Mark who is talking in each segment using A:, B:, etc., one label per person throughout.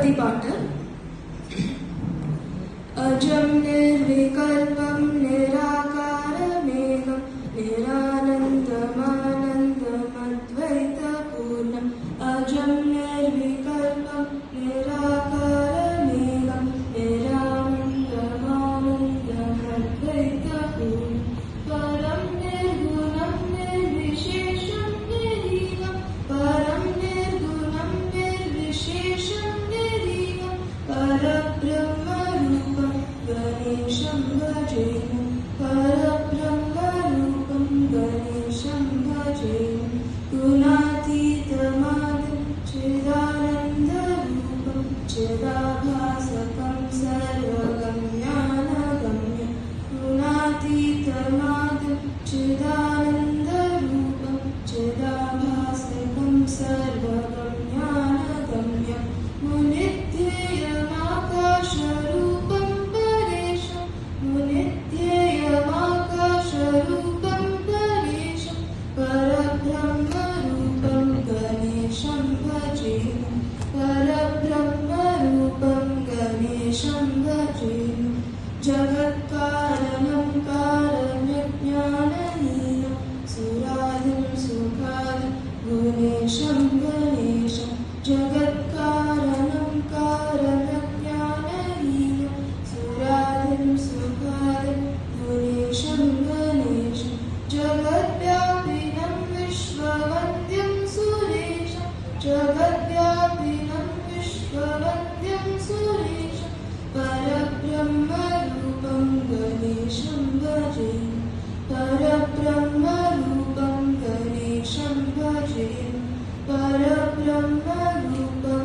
A: गणपती पाठ. अजं निर्विकल्पं निराकारमेकं निरानन्दमानन्दमद्वैतपूर्णम्. अजं निर्विकल्पं निराकारमेकं निरानन्दमानन्दमद्वैतपूर्णम्. परं निर्गुणं निर्विशेषं निरीहं परं निर्गुणं निर्विशेषं निरीहं परब्रह्मरूपं गणेशं भजेम. परब्रह्मरूपं गणेशं भजेम. गुणातीतमादिं चिदानन्दरूपं चिदाभासकं सर्वगम्यानगम्यं. गुणातीतमादिं चिदानन्दरूपं चिदाभासकं सर्वगम्यानगम्यं. मुनिध्येयमाकाशरूपं परेशं मुनिध्येयमाकाशरूपं परेशं परब्रह्मरूपं गणेशं भजेम. परब्रह्मरूपं गणेशं भजेम. जगत्कारणं कारणज्ञानहीनं सुरादिं सुखादिं गुणेशं गणेशं. जगत्कारणं कारणज्ञानहीनं सुरादिं सुखादिं गुणेशं गणेशं. जगद्व्यापिनं विश्ववन्द्यं सुरेशं जगद्व्यापिनं विश्ववन्द्यं सुरेशं परब्रह्मरूपं गणेशं भजेम. परब्रह्मरूपं गणेशं भजेम. परब्रह्मरूपं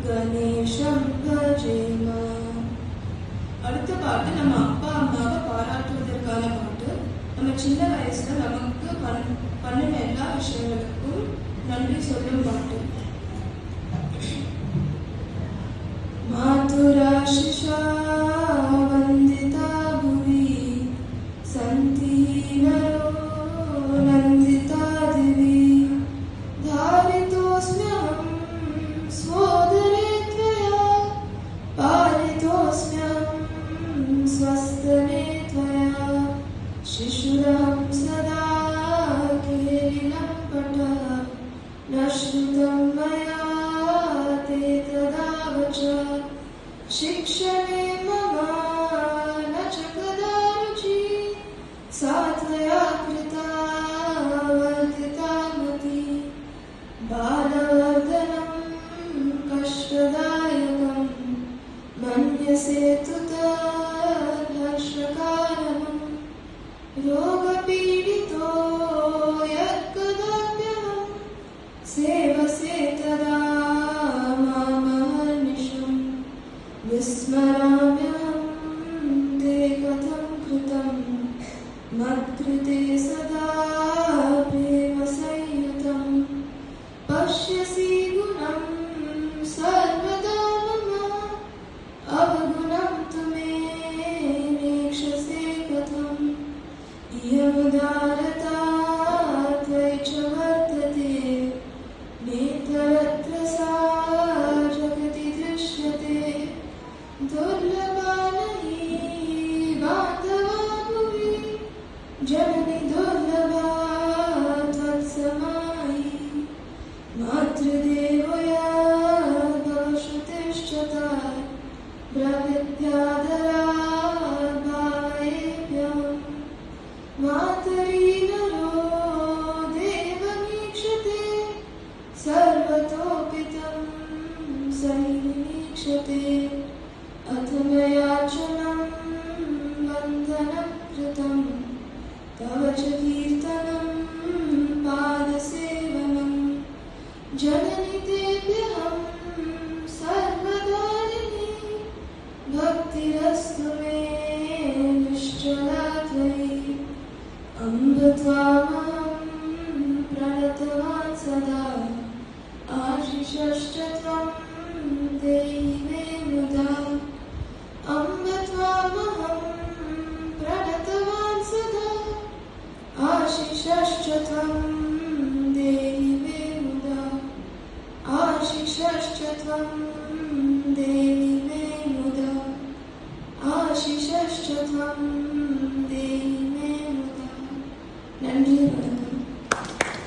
A: गणेशं भजेम. அடுத்த பாட்டு நம்ம அப்பா அம்மாவை பாராட்டுவதற்கான பாட்டு. நம்ம சின்ன வயசுல நமக்கு பண்ணின எல்லா விஷயங்களுக்கும் நன்றி சொல்லும் பாட்டு. मातुराशिषा वन्दिता भुवि सन्ति नरो नन्दिता दिवि. धारितोऽस्म्यहं स्वोदरे त्वया पालितोऽस्म्यहं स्वस्तने त्वया. शिशुरहं सदा केलिनं पठः न श्रुतं मया ते तदा वचः. शिक्षणे मम न च कदा रुचिः सा त्वया कृता वर्धिता मतिः. बालवर्धनं कष्टदायकं मन्यसे तु तद्हर्षकारणं. रोगपीडितो यत्कदाप्यहं सेवसे तदा मामहर्निशम्. विस्मराम्यहं ते कथं कृतं मत्कृते सदा प्रेमसंयुतं. पश्यसि गुणं सर्वदा मम अवगुणं तु मे नेक्षसे कथम्. इयमुदारता त्वयि च वर्तते नेतरत्र सा जगति दृश्यते. दुर्लभा नहि बान्धवा भुवि जननि दुर्लभा त्वत्समायि. मातृदेवो यद्भवश्रुतिश्चता प्रविद्याधरात् भावयेभ्यः. मातरि नरो देवमीक्षते सर्वतोपितं स हि निमीक्षते. अथ मयाचनं वन्दनं कृतं तव च कीर्तनं पादसेवनं. जननि तेभ्यहं सर्वदारिणी भक्तिरस्तु मे निश्चला त्वयि. अम्ब त्वामहं प्रणतवान् सदा आशिषश्च त्वं देहि मे मुदा. अम्ब त्वामहं प्रणतवान् सदा आशिषश्च त्वं देहि मे मुदा. आशिषश्च त्वं देहि मे मुदा आशिषश्च त्वं